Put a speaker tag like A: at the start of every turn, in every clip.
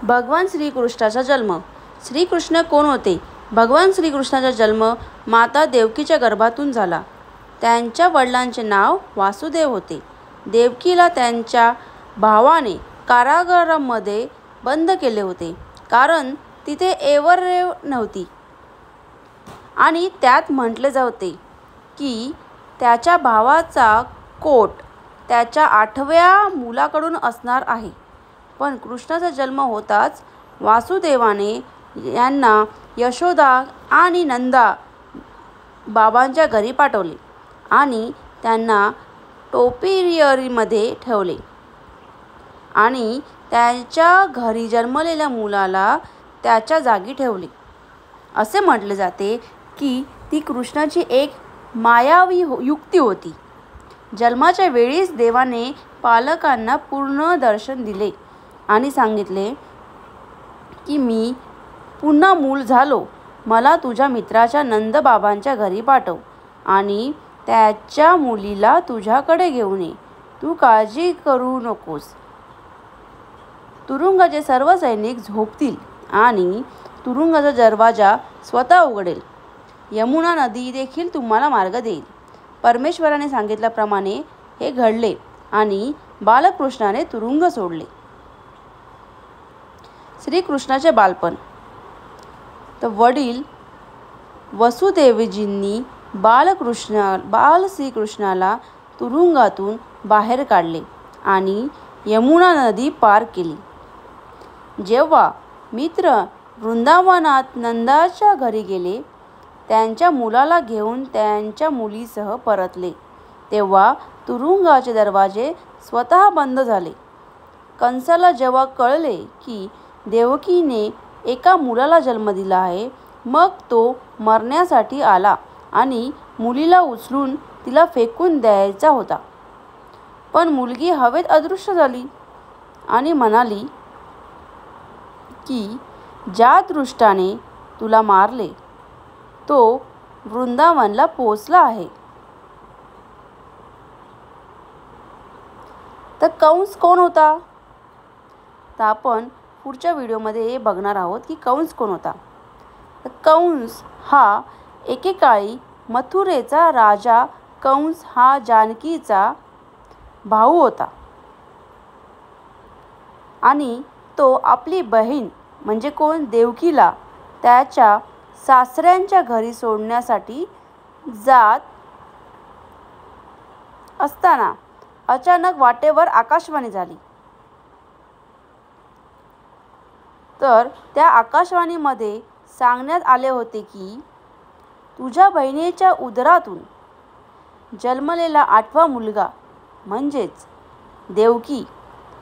A: भगवान श्रीकृष्णाचा जन्म. श्रीकृष्ण कोण होते? भगवान श्रीकृष्णाचा जन्म माता देवकीच्या गर्भातून झाला. त्यांच्या वडिलांचे नाव वासुदेव होते. देवकीला त्यांच्या भावाने कारागृहामध्ये बंद केले होते, कारण तिथे ऐश्वर्य नव्हती आणि त्यात म्हटले जाते की त्याच्या भावाचा कोट त्याच्या 8व्या मुलाकडून असणार आहे. पण कृष्णाचा जन्म होताच वासुदेवाने यांना यशोदा आणि नंदा बाबांच्या घरी पाठवले आणि त्यांना टोपिरीमध्ये ठेवले आणि त्यांच्या घरी जन्मलेल्या मुलाला त्याच्या जागी ठेवले. असे म्हटले जाते की ती कृष्णाची एक मायावी युक्ती होती. जन्माच्या वेळीच देवाने पालकांना पूर्ण दर्शन दिले आणि सांगितले की मी पुन्हा मूल झालो, मला तुझ्या मित्राच्या नंदबाबांच्या घरी पाठव आणि त्याच्या मुलीला तुझ्याकडे घेऊन ये. तू काळजी करू नकोस. तुरुंगाचे सर्व सैनिक झोपतील आणि तुरुंगाचा दरवाजा स्वतः उघडेल. यमुना नदी देखील तुम्हाला मार्ग देईल. परमेश्वराने सांगितल्याप्रमाणे हे घडले आणि बालकृष्णाने तुरुंग सोडले. श्रीकृष्णाचे बालपण. तर वडील वसुदेवजींनी बाल श्रीकृष्णाला तुरुंगातून बाहेर काढले आणि यमुना नदी पार केली. जेव्हा मित्र वृंदावनात नंदाच्या घरी गेले, त्यांच्या मुलाला घेऊन त्यांच्या मुलीसह परतले, तेव्हा तुरुंगाचे दरवाजे स्वतः बंद झाले. कंसाला जेव्हा कळले की देवकीने एका मुलाला जन्म दिला आहे, मग तो मरण्यासाठी आला आणि मुलीला उचलून तिला फेकून द्यायचा होता. पण मुलगी हवेत अदृश्य झाली आणि म्हणाली की ज्या दृष्टाने तुला मारले तो वृंदावनला पोहोचला आहे. तर कंस कोण होता? तर आपण पुढच्या व्हिडिओमध्ये बघणार आहोत की कंस कोण होता. तर कंस हा एकेकाळी मथुरेचा राजा कंस हा जानकीचा भाऊ होता आणि तो आपली बहीण म्हणजे कोण देवकीला त्याच्या सासऱ्यांच्या घरी सोडण्यासाठी जात असताना अचानक वाटेवर आकाशवाणी झाली. तर त्या आकाशवाणीमध्ये सांगण्यात आले होते की तुझ्या बहिणीच्या उदरातून जन्मलेला 8वा मुलगा म्हणजेच देवकी,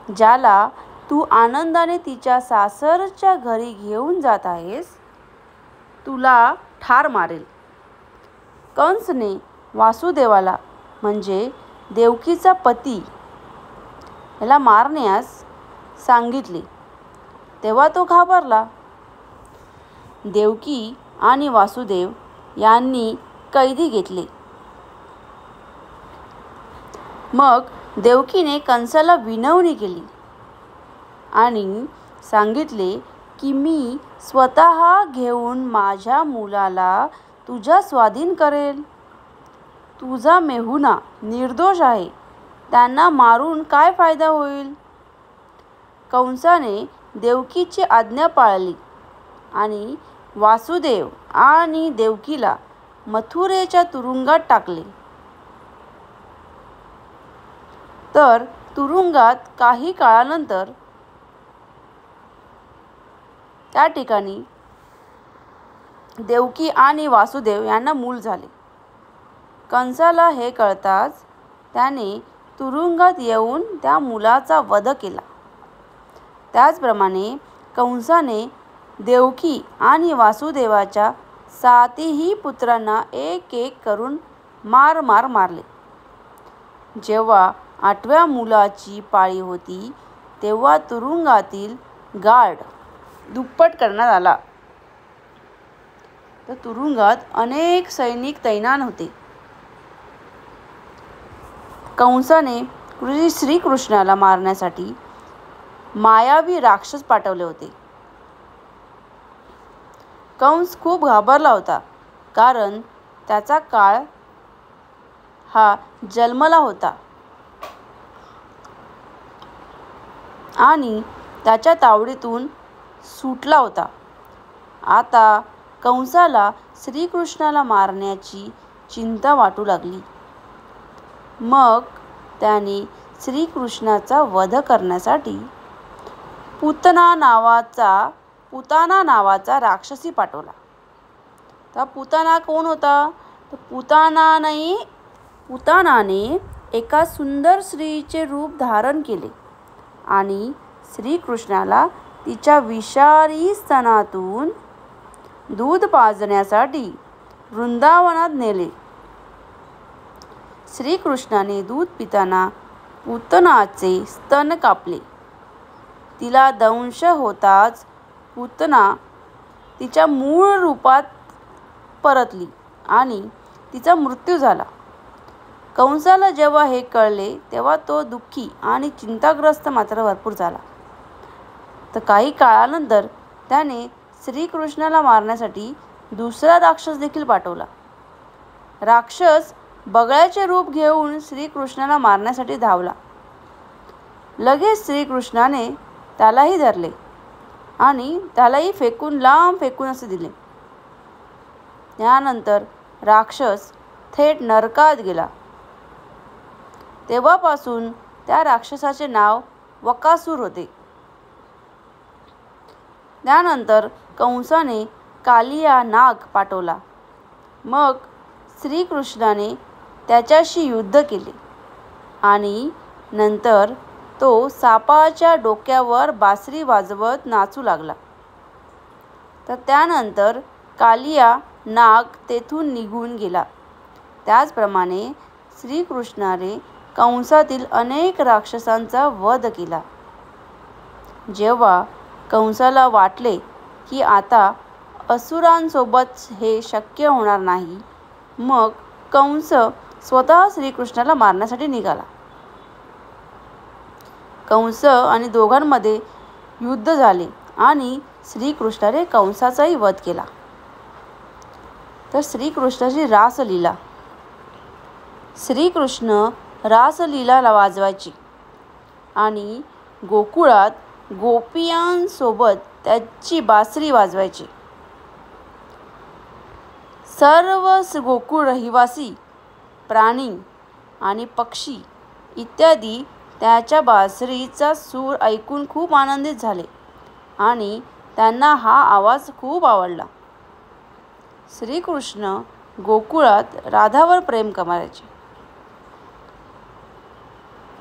A: ज्याला तू आनंदाने तिच्या सासरच्या घरी घेऊन जात आहेस, तुला ठार मारेल. कंसने वासुदेवाला म्हणजे देवकीचा पती याला मारण्यास सांगितले, तेव्हा तो घाबरला. देवकी आणि वासुदेव यांनी कैदी घेतले. मग देवकीने कंसाला विनवणी केली आणि सांगितले की मी स्वतः घेऊन माझ्या मुलाला तुझ्या स्वाधीन करेल. तुझा मेहुणा निर्दोष आहे, त्यांना मारून काय फायदा होईल. कंसाने देवकीची आज्ञा पाळली आणि वासुदेव आणि देवकीला मथुरेच्या तुरुंगात टाकले. तर तुरुंगात काही काळानंतर त्या ठिकाणी देवकी आणि वासुदेव यांना मूल झाले. कंसाला हे कळताच त्याने तुरुंगात येऊन त्या मुलाचा वध केला. त्याचप्रमाणे कंसाने देवकी आणि वासुदेवाच्या 7ही पुत्रांना एक एक करून मारले. जेव्हा 8व्या मुलाची पाळी होती, तेव्हा तुरुंगातील गार्ड दुप्पट करण्यात आला. तर तुरुंगात अनेक सैनिक तैनात होते. कंसाने श्रीकृष्णाला मारण्यासाठी मायावी राक्षस पाठवले होते. कंस खूप घाबरला होता, कारण त्याचा काळ हा जन्मला होता आणि त्याच्या तावडीतून सुटला होता. आता कंसाला श्रीकृष्णाला मारण्याची चिंता वाटू लागली. मग त्याने श्रीकृष्णाचा वध करण्यासाठी पुतना नावाचा राक्षसी पाठवला. तर पुतना कोण होता? तर पुतानाने एका सुंदर स्त्रीचे रूप धारण केले आणि श्रीकृष्णाला तिच्या विषारी स्तनातून दूध पाजण्यासाठी वृंदावनात नेले. श्रीकृष्णाने दूध पिताना पुतनाचे स्तन कापले. तिला दंश होताच पुतना तिच्या मूळ रूपात परतली आणि तिचा मृत्यू झाला. कंसाला जेव्हा हे कळले तेव्हा तो दुःखी आणि चिंताग्रस्त मात्र भरपूर झाला. तर काही काळानंतर त्याने श्रीकृष्णाला मारण्यासाठी दुसरा राक्षस देखील पाठवला. राक्षस बगळ्याचे रूप घेऊन श्रीकृष्णाला मारण्यासाठी धावला. लगेच श्रीकृष्णाने त्यालाही धरले आणि त्यालाही लांब फेकून असे दिले. त्यानंतर राक्षस थेट नरकात गेला. तेव्हापासून त्या राक्षसाचे नाव वकासूर होते. त्यानंतर कंसाने कालिया नाग पाठवला. मग श्रीकृष्णाने त्याच्याशी युद्ध केले आणि नंतर तो सापाच्या डोक्यावर बासरी वाजवत नाचू लागला. तर त्यानंतर कालिया नाग तेथून निघून गेला. त्याचप्रमाणे श्रीकृष्णाने कंसातील अनेक राक्षसांचा वध केला. जेव्हा कंसाला वाटले की आता असुरांसोबत हे शक्य होणार नाही, मग कंस स्वतः श्रीकृष्णाला मारण्यासाठी निघाला. कंस आणि दोघांमध्ये युद्ध झाले आणि श्रीकृष्णाने कंसाचाही वध केला. तर श्रीकृष्णाची रासलीला. श्रीकृष्ण रासलीला वाजवायचे आणि गोकुळात गोपियांसोबत त्याची बासरी वाजवायचे. सर्व गोकुळ रहिवासी प्राणी आणि पक्षी इत्यादी त्याच्या बासरीचा सूर ऐकून खूप आनंदित झाले आणि त्यांना हा आवाज खूप आवडला. श्रीकृष्ण गोकुळात राधावर प्रेम करायचे.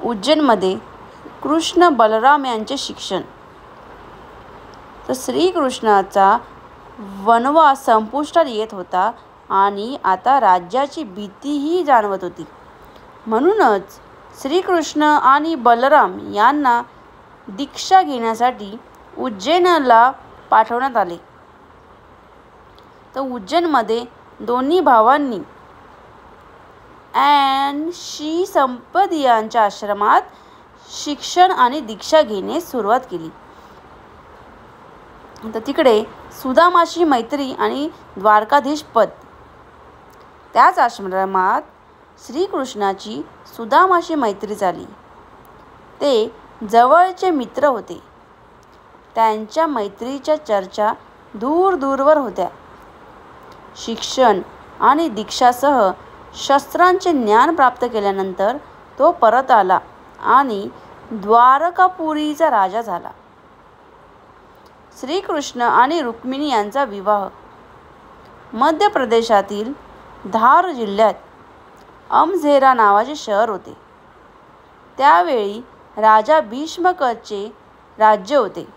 A: उज्जैनमध्ये कृष्ण बलराम यांचे शिक्षण. तर श्रीकृष्णाचा वनवास संपुष्टात येत होता आणि आता राज्याची भीतीही जाणवत होती. म्हणूनच श्रीकृष्ण आणि बलराम यांना दीक्षा घेण्यासाठी उज्जैनला पाठवण्यात आले. तर उज्जैनमध्ये दोन्ही भावांनी श्री संपद यांच्या आश्रमात शिक्षण आणि दीक्षा घेण्यास सुरुवात केली. तर तिकडे सुदामाशी मैत्री आणि द्वारकाधीश पद. त्याच आश्रमात श्रीकृष्णाची सुदामाशी मैत्री झाली. ते जवळचे मित्र होते. त्यांच्या मैत्रीच्या चर्चा दूरवर होत्या. शिक्षण आणि दीक्षासह शस्त्रांचे ज्ञान प्राप्त केल्यानंतर तो परत आला आणि द्वारकापुरीचा राजा झाला. श्रीकृष्ण आणि रुक्मिणी यांचा विवाह. मध्य प्रदेशातील धार जिल्ह्यात अमझेरा नावाचे शहर होते. त्यावेळी राजा भीष्मकचे राज्य होते.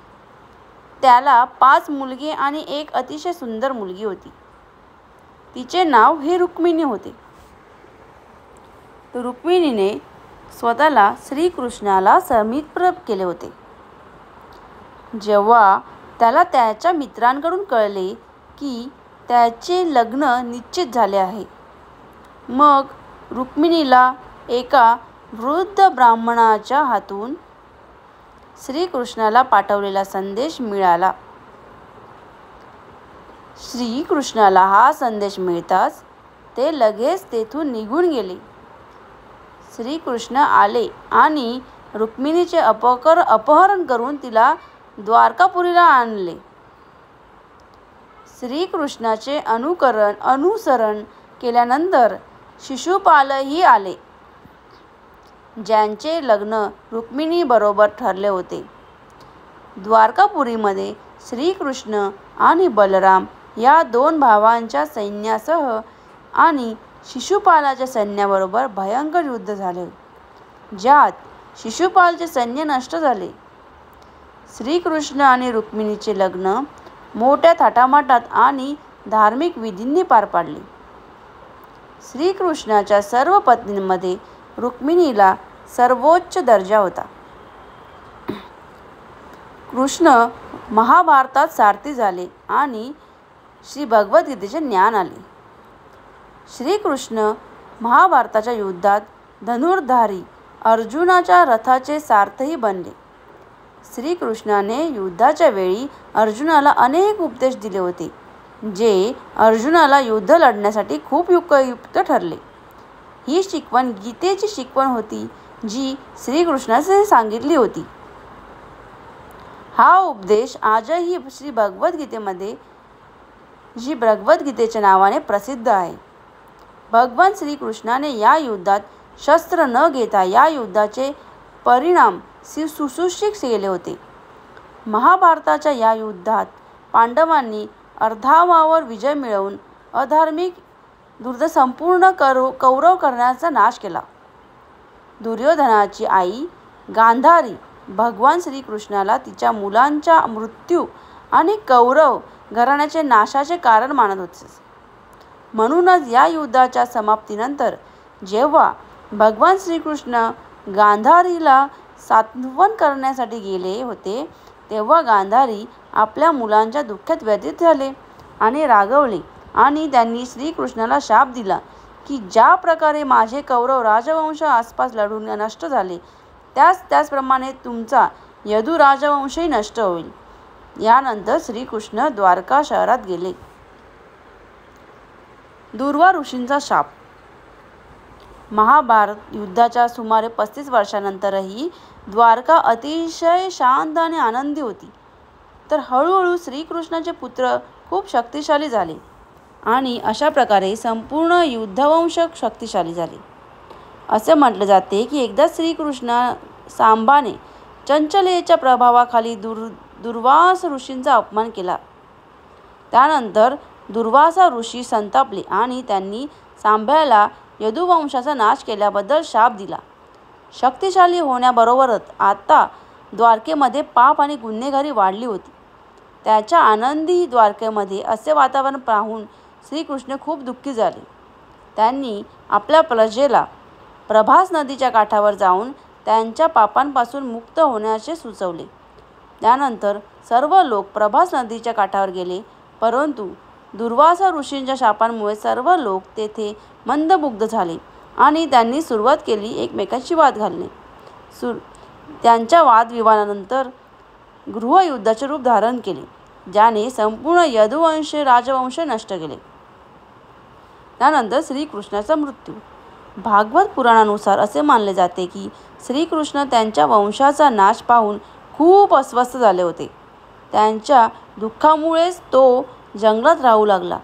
A: त्याला 5 मुलगे आणि एक अतिशय सुंदर मुलगी होती. तिचे नाव हे रुक्मिणी होते. रुक्मिणीने स्वतःला श्रीकृष्णाला समर्पित केले होते. जेव्हा त्याला त्याच्या मित्रांकडून कळले की त्याचे लग्न निश्चित झाले आहे, मग रुक्मिणीला एका वृद्ध ब्राह्मणाच्या हातून श्रीकृष्णाला पाठवलेला संदेश मिळाला. श्रीकृष्णाला हा संदेश मिळताच ते लगेच तेथून निघून गेले. श्रीकृष्ण आले आणि रुक्मिणीचे अपहरण करून तिला द्वारकापुरीला आणले. श्रीकृष्णाचे अनुसरण केल्यानंतर शिशुपालही आले, ज्यांचे लग्न रुक्मिणीबरोबर ठरले होते. द्वारकापुरीमध्ये श्रीकृष्ण आणि बलराम या 2 भावांच्या सैन्यासह आणि शिशुपालाच्या सैन्याबरोबर भयंकर युद्ध झाले, ज्यात शिशुपालचे सैन्य नष्ट झाले. श्रीकृष्ण आणि रुक्मिणीचे लग्न मोठ्या थाटामाटात आणि धार्मिक विधींनी पार पाडले. श्रीकृष्णाच्या सर्व पत्नींमध्ये रुक्मिणीला सर्वोच्च दर्जा होता. कृष्ण महाभारतात सारथी झाले आणि श्री भगवद्गीतेचे ज्ञान आले. श्रीकृष्ण महाभारताच्या युद्धात धनुर्धारी अर्जुनाच्या रथाचे सारथी बनले. श्रीकृष्णाने युद्धाच्या वेळी अर्जुनाला अनेक उपदेश दिले होते, जे अर्जुनाला युद्ध लढण्यासाठी खूप उपयुक्त ठरले. ही शिकवण गीतेची शिकवण होती, जी श्रीकृष्णाने सांगितली होती. हा उपदेश आजही श्री भगवद्गीतेच्या नावाने प्रसिद्ध आहे. भगवान श्रीकृष्णाने या युद्धात शस्त्र न घेता या युद्धाचे परिणाम सुसूचित केले होते. महाभारताच्या या युद्धात पांडवांनी अर्धामावर विजय मिळवून अधार्मिक संपूर्ण कौरव करण्याचा नाश केला. दुर्योधनाची आई गांधारी भगवान श्रीकृष्णाला तिच्या मुलांच्या मृत्यू आणि कौरव घराण्याचे नाशाचे कारण मानत होते. म्हणूनच या युद्धाच्या समाप्तीनंतर जेव्हा भगवान श्रीकृष्ण गांधारीला सांत्वन करण्यासाठी गेले होते, तेव्हा गांधारी आपल्या मुलांच्या दुःखात व्यथित झाले आणि रागवले आणि त्यांनी श्रीकृष्णाला शाप दिला की ज्या प्रकारे माझे कौरव राजवंश आसपास लढून नष्ट झाले, त्याचप्रमाणे तुमचा यदु राजवंशही नष्ट होईल. यानंतर श्रीकृष्ण द्वारका शहरात गेले. दुर्वा ऋषींचा शाप. महाभारत युद्धाच्या सुमारे 35 वर्षांनंतरही द्वारका अतिशय शांत आणि आनंदी होती. तर हळूहळू श्रीकृष्णाचे पुत्र खूप शक्तिशाली झाले आणि अशा प्रकारे संपूर्ण युद्धवंश शक्तिशाली झाले. असे म्हटले जाते की एकदा श्रीकृष्ण सांबाने चंचलेच्या प्रभावाखाली दुर्वास ऋषींचा अपमान केला. त्यानंतर दुर्वासा ऋषी संतापले आणि त्यांनी सांब्याला यदुवंशाचा नाश केल्याबद्दल शाप दिला. शक्तिशाली होण्याबरोबरच आता द्वारकेमध्ये पाप आणि गुन्हेगारी वाढली होती. त्याच्या आनंदी द्वारकेमध्ये असे वातावरण पाहून श्रीकृष्ण खूप दुःखी झाले. त्यांनी आपल्या प्रजेला प्रभास नदीच्या काठावर जाऊन त्यांच्या पापांपासून मुक्त होण्याचे सुचवले. त्यानंतर सर्व लोक प्रभास नदीच्या काठावर गेले, परंतु दुर्वासा ऋषींच्या शापांमुळे सर्व लोक तेथे मंदमुग्ध झाले आणि त्यांनी सुरुवात केली एकमेकांशी वाद घालणे. त्यांच्या वादविवादानंतर गृहयुद्धाचे रूप धारण केले, ज्याने संपूर्ण यदुवंश राजवंश नष्ट केले. त्यानंतर श्रीकृष्णाचा मृत्यू. भागवत पुराणानुसार असे मानले जाते की श्रीकृष्ण त्यांच्या वंशाचा नाश पाहून खूप अस्वस्थ झाले होते. त्यांच्या दुःखामुळेच तो जंगलात राहू लागला.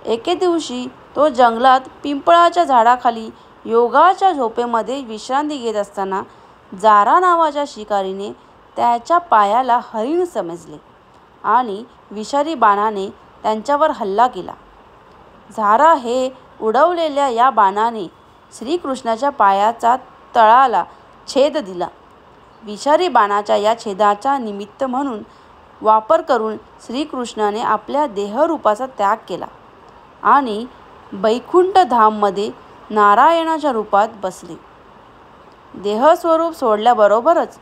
A: एके दिवशी तो जंगलात पिंपळाच्या झाडाखाली योगाच्या झोपेमध्ये विश्रांती घेत असताना जारा नावाच्या शिकारीने त्याच्या पायाला हरिण समजले आणि विषारी बाणाने त्यांच्यावर हल्ला केला. झारा हे उडवलेल्या या बाणाने श्रीकृष्णाच्या पायाच्या तळाला छेद दिला. विषारी बाणाच्या या छेदाचा निमित्त म्हणून वापर करून श्रीकृष्णाने आपल्या देहरूपाचा त्याग केला आणि वैकुंठ धाममध्ये नारायणाच्या रूपात बसले. देहस्वरूप सोडल्याबरोबरच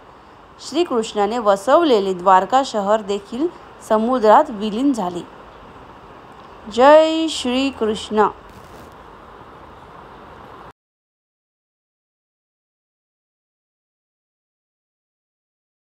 A: श्रीकृष्णाने वसवलेले द्वारका शहर देखील समुद्रात विलीन झाले. जय श्री कृष्ण.